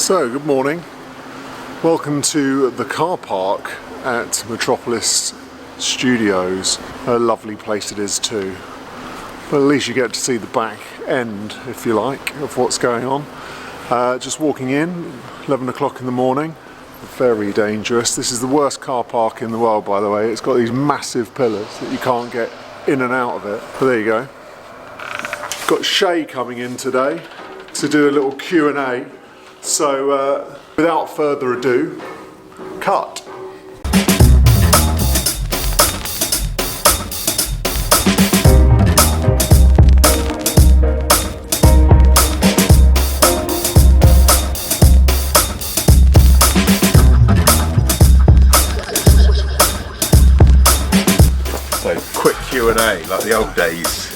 So, good morning. Welcome to the car park at Metropolis Studios. A lovely place it is too. But at least you get to see the back end, if you like, of what's going on. Just walking in, 11 o'clock in the morning. Very dangerous. This is the worst car park in the world, by the way. It's got these massive pillars that you can't get in and out of it. But there you go. Got Shay coming in today to do a little Q&A. So, without further ado, cut. So, quick Q&A, like the old days.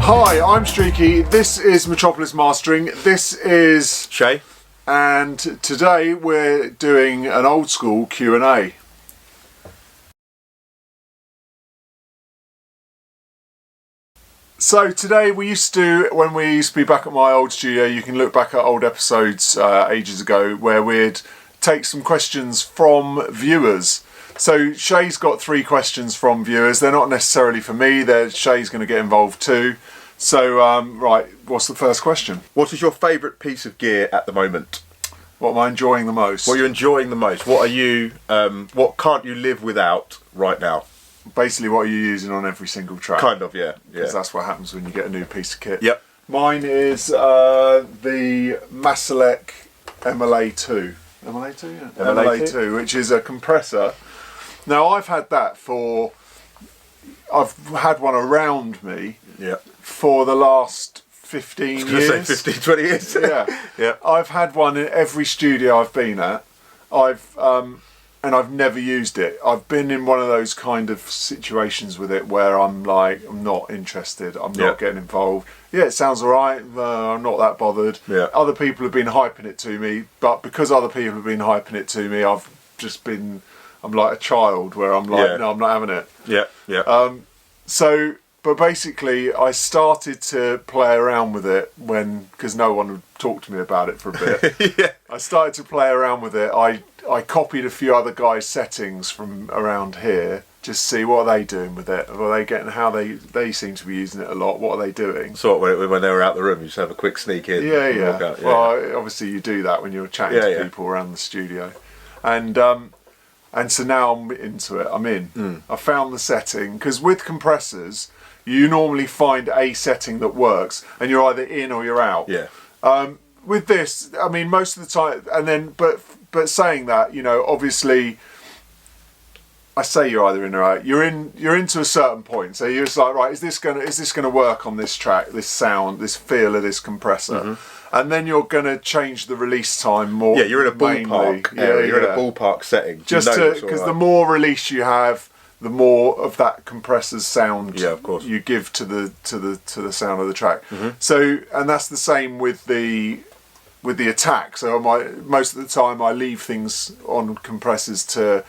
Hi, I'm Streaky, this is Metropolis Mastering, this is Shay. And today we're doing an old school Q&A. So today when we used to be back at my old studio, you can look back at old episodes ages ago where we'd take some questions from viewers. So Shay's got 3 questions from viewers. They're not necessarily for me, Shay's going to get involved too. So, right, what's the first question? What is your favourite piece of gear at the moment? What am I enjoying the most? What are you enjoying the most? What are you, what can't you live without right now? Basically what are you using on every single track? Kind of, yeah. Because that's what happens when you get a new piece of kit. Yep. Mine is the Masalek MLA2. MLA2, yeah. MLA2, which is a compressor. Now, I've had one around me for the last 15 years. Say 15, 20 years. Yeah. I've had one in every studio I've been at. And I've never used it. I've been in one of those kind of situations with it where I'm like, I'm not interested. I'm not getting involved. Yeah, it sounds alright. I'm not that bothered. Yeah. Other people have been hyping it to me, but because other people have been hyping it to me, I'm like a child where I'm like, no, I'm not having it. Yeah. But basically, I started to play around with it because no one would talk to me about it for a bit. I started to play around with it. I copied a few other guys' settings from around here, just see what are they doing with it. Are they getting how they seem to be using it a lot? What are they doing? So when they were out the room, you just have a quick sneak in. Yeah. Well, obviously you do that when you're chatting to people around the studio, and so now I'm into it. I'm in. I found the setting because with compressors, you normally find a setting that works, and you're either in or you're out. Yeah. With this, I mean, most of the time, and then, but saying that, you know, obviously, I say you're either in or out. You're into a certain point. So you're just like, right, is this gonna work on this track? This sound, this feel of this compressor. And then you're going to change the release time more. Yeah, you're in a ballpark area. You're in a ballpark setting. Just because the more release you have, the more of that compressor's sound you give to the sound of the track. So, and that's the same with the attack. So most of the time I leave things on compressors to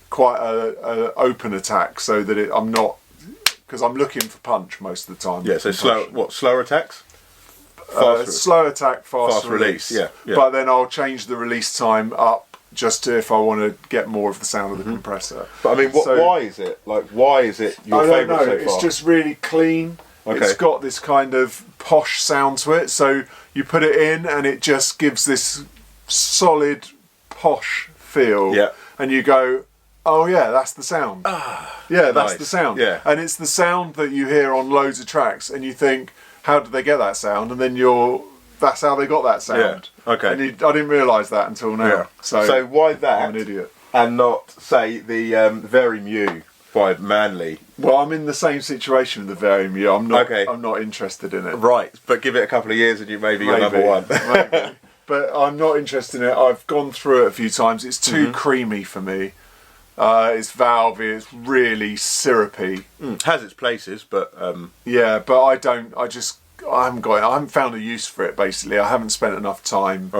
quite a open attack, so that I'm not, because I'm looking for punch most of the time. Yeah. So slower attacks. Slow attack, fast release. Yeah. But then I'll change the release time up just if I want to get more of the sound of the compressor. But I mean, why is it? Like, why is it your favourite so far? It's just really clean. Okay. It's got this kind of posh sound to it. So you put it in and it just gives this solid, posh feel. Yeah. And you go, oh yeah, that's the sound. That's the sound. Yeah. And it's the sound that you hear on loads of tracks and you think, how did they get that sound? And then that's how they got that sound. Yeah. Okay. And I didn't realise that until now. Yeah. So why that? I'm an idiot. And not, say, the Very Mew by Manly. Well, I'm in the same situation with the Very Mew. I'm not interested in it. Right, but give it a couple of years and maybe you're number one. Maybe. But I'm not interested in it. I've gone through it a few times. It's too creamy for me. It's valvy, it's really syrupy. Has its places, but yeah, but I haven't found a use for it. Basically, I haven't spent enough time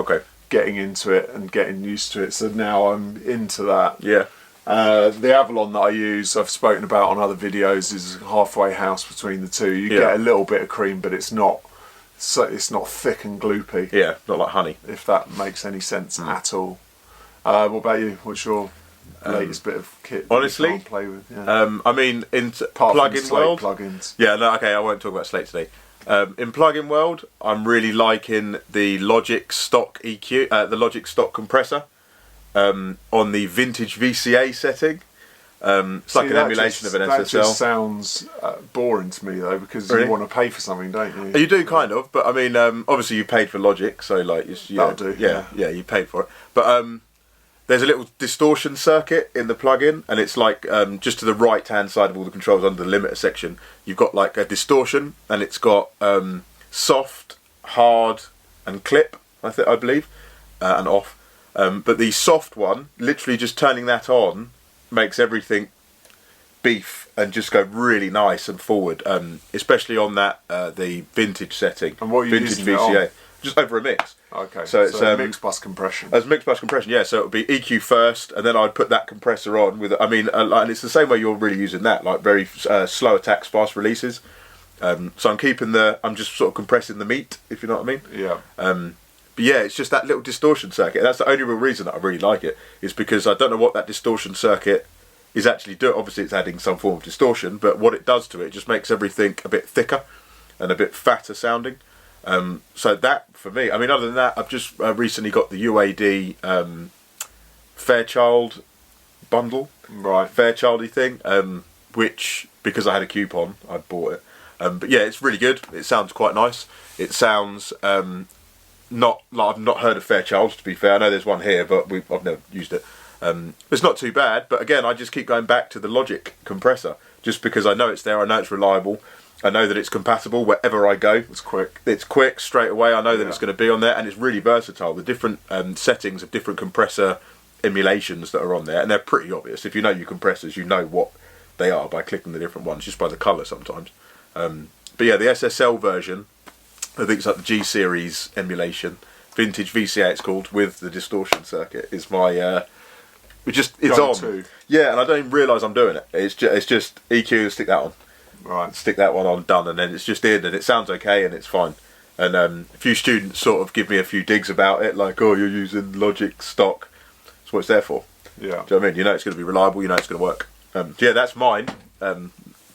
getting into it and getting used to it. So now I'm into that. Yeah. The Avalon that I use, I've spoken about on other videos, is a halfway house between the two. You get a little bit of cream, but it's not so it's not thick and gloopy. Yeah, not like honey. If that makes any sense at all. What about you? What's your latest bit of kit? Honestly, you can't play with. Yeah. I mean, in Apart from plugin Slate world. plugins. Yeah, no, okay, I won't talk about Slate today. In plugin world, I'm really liking the Logic stock EQ, the Logic stock compressor on the vintage VCA setting. It's like an emulation of an SSL. That just sounds boring to me though, because Really? you want to pay for something, don't you? You do kind of, but I mean, obviously you paid for Logic, so like, That'll do. Yeah, you paid for it. But there's a little distortion circuit in the plugin, and it's like just to the right hand side of all the controls under the limiter section, you've got like a distortion, and it's got soft, hard, and clip. I believe, and off. But the soft one, literally just turning that on, makes everything beef and just go really nice and forward, especially on that the vintage setting. And what are you vintage using VCA, just over a mix. Okay, so it's mix bus compression. As mix bus compression, yeah. So it would be EQ first, and then I'd put that compressor on with. I mean, and it's the same way you're really using that, like very slow attacks, fast releases. So I'm just sort of compressing the meat, if you know what I mean. Yeah. But yeah, it's just that little distortion circuit. That's the only real reason that I really like it, is because I don't know what that distortion circuit is actually doing. Obviously, it's adding some form of distortion, but what it does to it just makes everything a bit thicker and a bit fatter sounding. So that, for me, I mean, other than that, I've just recently got the UAD Fairchild bundle. Right. Fairchildy thing, which, because I had a coupon, I bought it. But yeah, it's really good. It sounds quite nice. It sounds... not like I've not heard of Fairchild, to be fair. I know there's one here, but I've never used it. It's not too bad, but again, I just keep going back to the Logic compressor, just because I know it's there, I know it's reliable, I know that it's compatible wherever I go. It's quick. It's quick, straight away, I know that it's going to be on there, and it's really versatile. The different settings of different compressor emulations that are on there, and they're pretty obvious. If you know your compressors, you know what they are by clicking the different ones, just by the colour sometimes. But yeah, the SSL version, I think it's like the G series emulation, vintage VCA it's called, with the distortion circuit, is my it's on. Go-to. Yeah, and I don't even realise I'm doing it. It's just EQ, stick that on. Right. Stick that one on, done, and then it's just in, and it sounds okay, and it's fine. And a few students sort of give me a few digs about it, like, oh, you're using Logic stock. That's what it's there for. Yeah. Do you know what I mean? You know it's going to be reliable, you know it's going to work. So yeah, that's mine.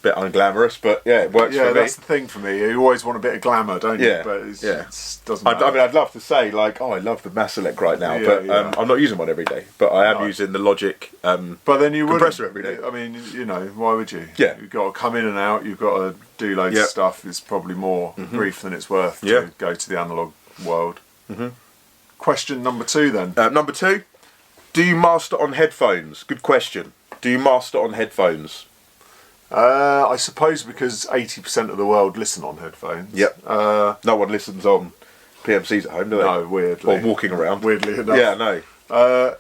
Bit unglamorous, but yeah, it works for me. Yeah, that's the thing for me. You always want a bit of glamour, don't you? Yeah, But it doesn't I matter. mean, I'd love to say, like, oh, I love the Maselec right now, Yeah, but I'm not using one every day. But I am using the Logic But then you compressor wouldn't. every day. I mean, you know, why would you? Yeah. You've got to come in and out. You've got to do loads of stuff. It's probably more grief than it's worth to go to the analogue world. Question number 2 then. Number 2, do you master on headphones? Good question. Do you master on headphones? I suppose because 80% of the world listen on headphones. Yep. No one listens on PMCs at home, do they? No, weirdly. Or walking around. Weirdly enough. Yeah, no.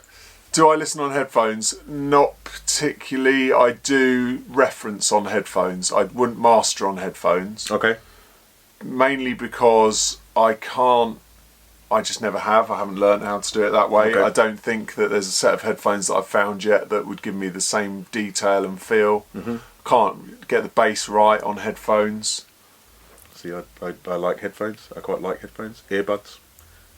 Do I listen on headphones? Not particularly. I do reference on headphones. I wouldn't master on headphones. Okay. Mainly because I just never have. I haven't learned how to do it that way. Okay. I don't think that there's a set of headphones that I've found yet that would give me the same detail and feel. Can't get the bass right on headphones. See, I like headphones. I quite like headphones. Earbuds.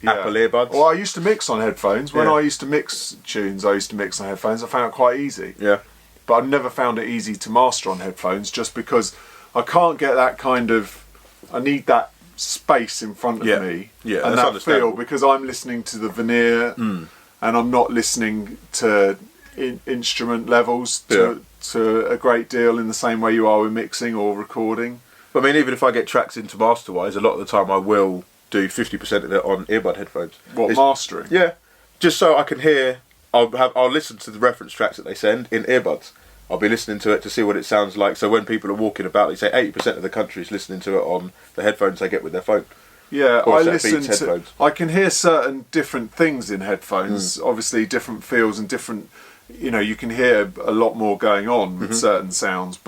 Yeah. Apple earbuds. Well, I used to mix on headphones. When Yeah. I used to mix tunes, I used to mix on headphones. I found it quite easy. Yeah. But I've never found it easy to master on headphones, just because I can't get that kind of... I need that space in front of me Yeah, and that's that feel, understandable. because I'm listening to the veneer and I'm not listening to instrument levels to a great deal in the same way you are with mixing or recording. But I mean, even if I get tracks into Masterwise, a lot of the time I will do 50% of it on earbud headphones. What, mastering? Yeah, just so I can hear. I'll listen to the reference tracks that they send in earbuds. I'll be listening to it to see what it sounds like. So when people are walking about, they say 80% of the country is listening to it on the headphones they get with their phone. Yeah, Or I set listen Beats to. headphones. I can hear certain different things in headphones. Obviously, different feels and different. You know, you can hear a lot more going on with certain sounds,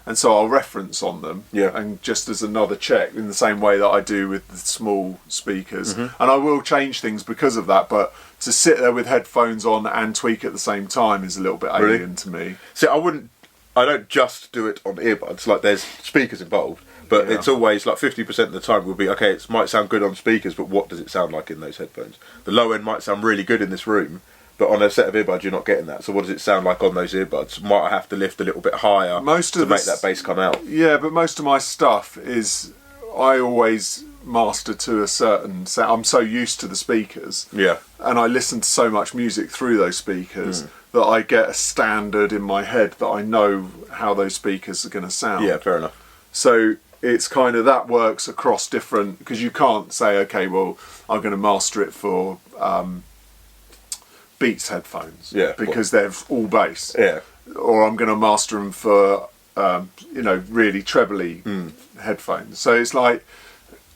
and so I'll reference on them. Yeah. And just as another check, in the same way that I do with the small speakers, and I will change things because of that. But to sit there with headphones on and tweak at the same time is a little bit alien to me. See, I don't just do it on earbuds. Like, there's speakers involved, But it's always like 50% of the time will be, okay, it might sound good on speakers, but what does it sound like in those headphones? The low end might sound really good in this room, but on a set of earbuds you're not getting that. So what does it sound like on those earbuds? Might I have to lift a little bit higher to make that bass come out? Yeah, but most of my stuff is, I always master to a certain sound. I'm so used to the speakers. Yeah. And I listen to so much music through those speakers that I get a standard in my head that I know how those speakers are going to sound. Yeah, fair enough. So it's kind of, that works across different, because you can't say, okay, well, I'm going to master it for Beats headphones, because they're all bass. Yeah. Or I'm going to master them for, really trebly headphones. So it's like,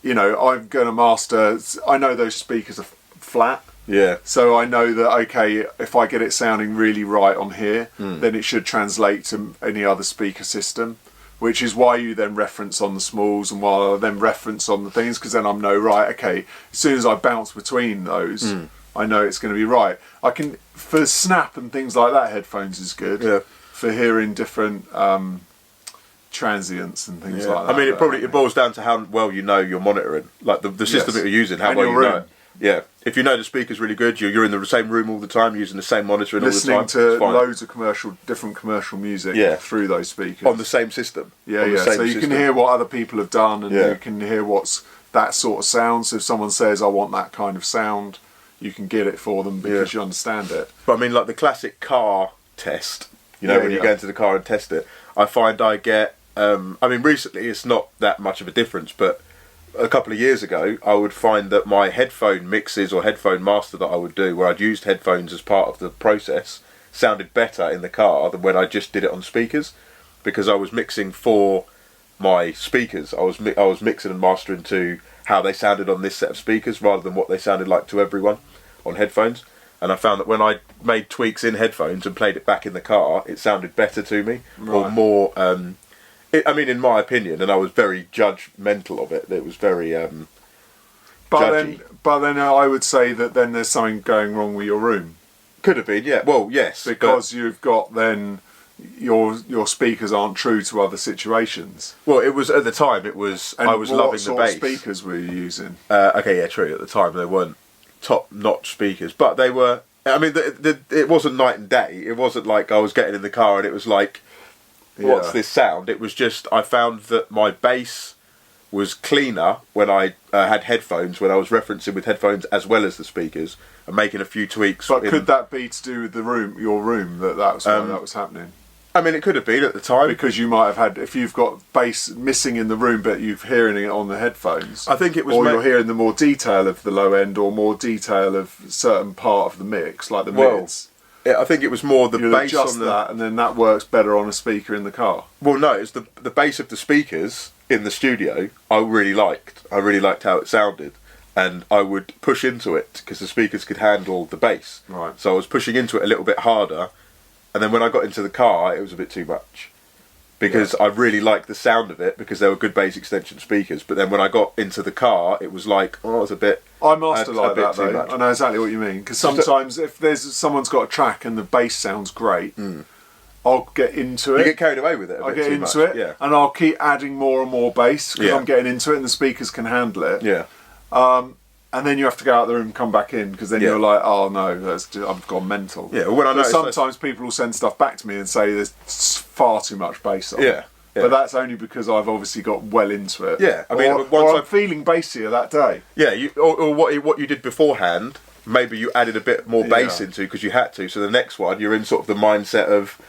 I'm going to master, I know those speakers are flat. Yeah. So I know that, okay, if I get it sounding really right on here, then it should translate to any other speaker system, which is why you then reference on the smalls and why I then reference on the things, because then I know, right, okay, as soon as I bounce between those, I know it's going to be right. I can, for snap and things like that, headphones is good. Yeah. For hearing different transients and things like that. I mean, it boils down to how well you know you're monitoring, like the system that you're using, how well you know it. Yeah, if you know the speaker's really good, you're in the same room all the time, using the same monitoring all the time. Listening to loads of different commercial music through those speakers. On the same system. So you can hear what other people have done, and you can hear what's that sort of sound. So if someone says, I want that kind of sound, you can get it for them because you understand it. But I mean, like the classic car test, when you go into the car and test it, I find I get, recently it's not that much of a difference, but a couple of years ago, I would find that my headphone mixes or headphone master that I would do, where I'd used headphones as part of the process, sounded better in the car than when I just did it on speakers, because I was mixing for my speakers. I was mixing and mastering to how they sounded on this set of speakers rather than what they sounded like to everyone on headphones. And I found that when I made tweaks in headphones and played it back in the car, it sounded better to me, or more. In my opinion, and I was very judgmental of it. It was very judgy. But then I would say that then there's something going wrong with your room. Could have been, yeah. Well, yes, because you've got then your speakers aren't true to other situations. Well, it was at the time. It was I was loving the bass. What sort of speakers were you using? Okay, yeah, true. At the time, they weren't top-notch speakers, but they were. I mean, it wasn't night and day. It wasn't like I was getting in the car and it was like, what's this sound? It was just, I found that my bass was cleaner when I had headphones, when I was referencing with headphones as well as the speakers and making a few tweaks. But could that be to do with your room, that was why that was happening? I mean, it could have been at the time. Because you might have had, if you've got bass missing in the room but you're hearing it on the headphones. I think it was... Or you're hearing the more detail of the low end or more detail of a certain part of the mix, like the mids. Yeah, I think it was more the bass adjust on the... that, and then that works better on a speaker in the car. Well, no, it's the bass of the speakers in the studio I really liked. I really liked how it sounded. And I would push into it because the speakers could handle the bass. Right. So I was pushing into it a little bit harder. And then when I got into the car, it was a bit too much. Because I really liked the sound of it, because they were good bass extension speakers. But then when I got into the car, it was like, it was a bit... I master like that though. I know exactly what you mean. Because sometimes if someone's got a track and the bass sounds great, I'll get into it. You get carried away with it. I get into it, and I'll keep adding more and more bass because I'm getting into it, and the speakers can handle it. Yeah. And then you have to go out there and come back in, because then you're like, oh no, I've gone mental. Yeah. Well, when I know sometimes people will send stuff back to me and say there's far too much bass on. Yeah. But that's only because I've obviously got well into it. Yeah, I mean, or I'm feeling bassier that day. Yeah, or what you did beforehand, maybe you added a bit more bass into because you had to. So the next one, you're in sort of the mindset of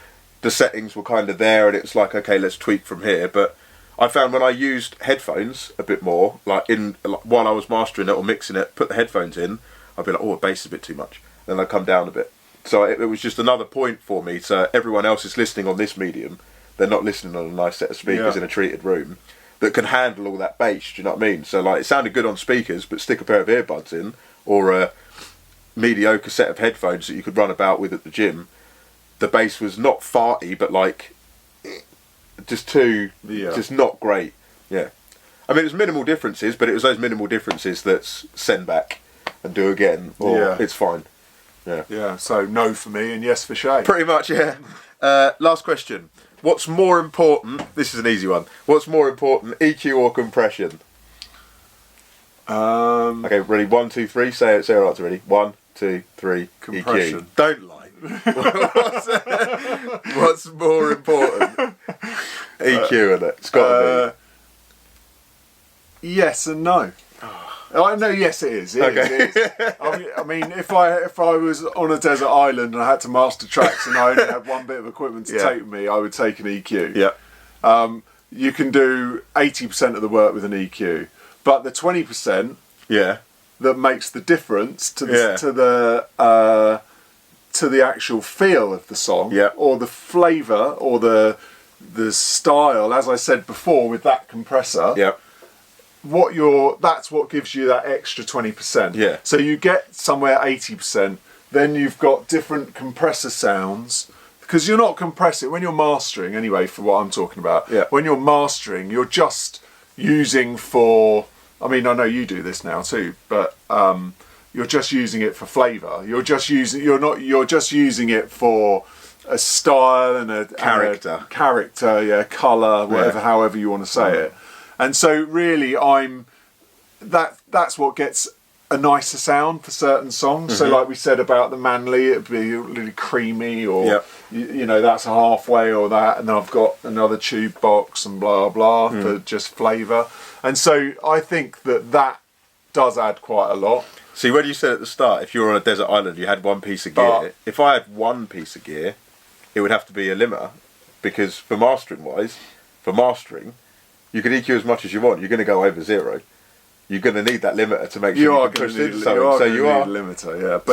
the settings were kind of there, and it's like, okay, let's tweak from here. But I found when I used headphones a bit more, while I was mastering it or mixing it, put the headphones in, I'd be like, oh, the bass is a bit too much. Then I'd come down a bit. So it was just another point for me. So everyone else is listening on this medium. They're not listening on a nice set of speakers in a treated room that can handle all that bass. Do you know what I mean? So it sounded good on speakers, but stick a pair of earbuds in or a mediocre set of headphones that you could run about with at the gym. The bass was not farty, but just not great. Yeah. I mean, it was minimal differences, but it was those minimal differences that's send back and do again, or it's fine. Yeah. Yeah, so no for me and yes for Shay. Pretty much, yeah. Last question. What's more important? This is an easy one. What's more important, EQ or compression? Okay, ready? 1, 2, 3. Say it out. Ready? 1, 2, 3. Compression. EQ. Don't lie. What's more important? EQ in it. It's got to be. Yes and no. I know. Yes, it is. It is. I mean, if I was on a desert island and I had to master tracks and I only had one bit of equipment to take with me, I would take an EQ. Yeah. You can do 80% of the work with an EQ, but the 20% that makes the difference to the actual feel of the song, or the flavour, or the style, as I said before, with that compressor. Yeah. That's what gives you that extra 20%. Yeah. So you get somewhere 80%, then you've got different compressor sounds, because you're not compressing when you're mastering anyway. For what I'm talking about, when you're mastering, you're just using for. I mean, I know you do this now too, but you're just using it for flavour. You're just using it for a style and a character, colour, whatever, however you want to say it. And so really that's what gets a nicer sound for certain songs. So like we said about the Manly, it'd be really creamy, or you know, that's halfway, or that, and then I've got another tube box and blah blah for just flavour. And so I think that does add quite a lot. See, when you said at the start, if you were on a desert island, you had one piece of gear. If I had one piece of gear, it would have to be a limiter, because for mastering, you can EQ as much as you want. You're going to go over 0. You're going to need that limiter to make sure you can push into something. So you are a limiter,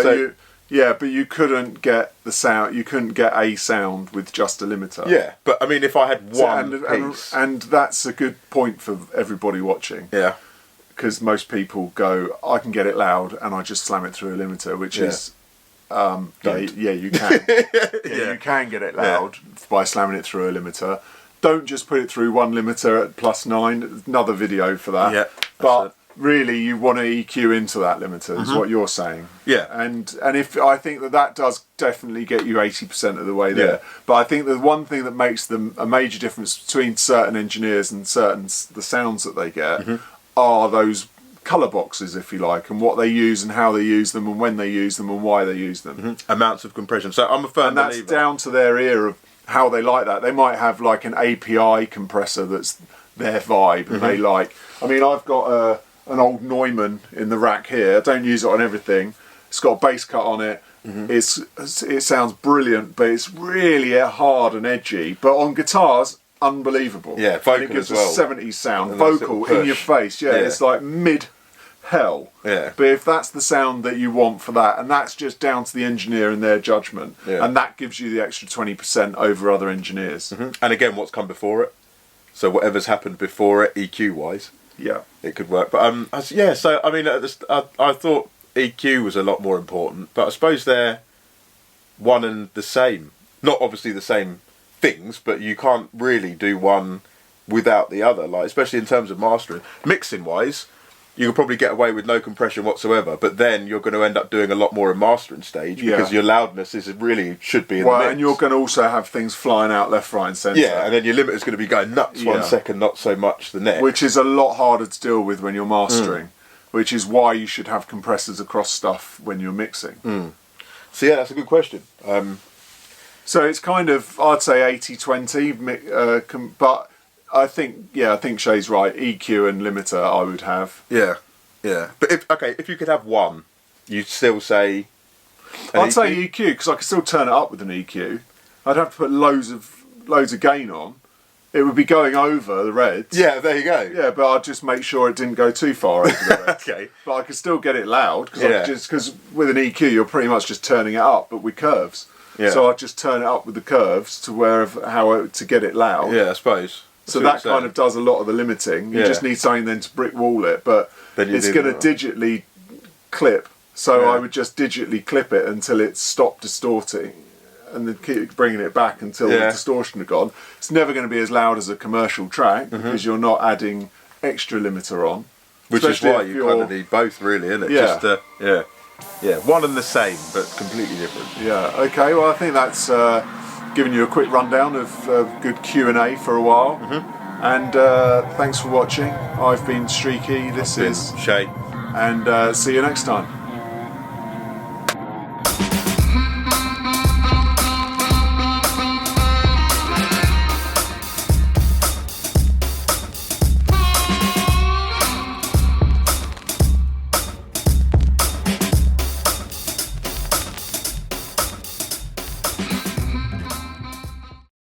but you couldn't get the sound. You couldn't get a sound with just a limiter. Yeah, but I mean, if I had one piece, and that's a good point for everybody watching. Yeah, because most people go, I can get it loud, and I just slam it through a limiter, which is. You can. You can get it loud by slamming it through a limiter. Don't just put it through one limiter at +9. Another video for that. Yeah, but really, you want to EQ into that limiter, is what you're saying. Yeah, and if I think that does definitely get you 80% of the way there. But I think the one thing that makes them a major difference between certain engineers and the sounds that they get are those colour boxes, if you like, and what they use and how they use them and when they use them and why they use them. Amounts of compression. So I'm a firm believer. And that's down to their ear of how they like that. They might have like an API compressor that's their vibe, and they like. I mean, I've got an old Neumann in the rack here. I don't use it on everything. It's got a bass cut on it. It sounds brilliant, but it's really hard and edgy. But on guitars, unbelievable. Yeah, vocal and it gives as well. a 70s sound, vocal in your face. Yeah, it's like mid hell. Yeah. But if that's the sound that you want for that, and that's just down to the engineer and their judgment, and that gives you the extra 20% over other engineers. And again, what's come before it? So whatever's happened before it, EQ wise, it could work. But so I mean, I thought EQ was a lot more important, but I suppose they're one and the same. Not obviously the same things, but you can't really do one without the other. Like, especially in terms of mastering, mixing wise. You could probably get away with no compression whatsoever, but then you're going to end up doing a lot more in mastering stage because your loudness should be in the mix. And you're going to also have things flying out left, right, and centre. Yeah, and then your limiter's going to be going nuts 1 second, not so much the next. Which is a lot harder to deal with when you're mastering, which is why you should have compressors across stuff when you're mixing. So yeah, that's a good question. So it's kind of, I'd say 80-20, but I think Shay's right. EQ and limiter, I would have. Yeah. But if you could have one, you'd still say. I'd say EQ because I could still turn it up with an EQ. I'd have to put loads of gain on. It would be going over the reds. Yeah, there you go. Yeah, but I'd just make sure it didn't go too far over the reds. Okay. But I could still get it loud because with an EQ you're pretty much just turning it up, but with curves. Yeah. So I'd just turn it up with the curves to to get it loud. Yeah, I suppose. So that kind of does a lot of the limiting. You just need something then to brick wall it, but it's going to digitally clip. So I would just digitally clip it until it stopped distorting, and then keep bringing it back until the distortion had gone. It's never going to be as loud as a commercial track because you're not adding extra limiter on. Which is why you kind of need both, really, isn't it? Yeah. One and the same, but completely different. Yeah. Okay. Well, I think that's giving you a quick rundown of good Q&A for a while. And thanks for watching. I've been Streaky, this is Shay. And see you next time.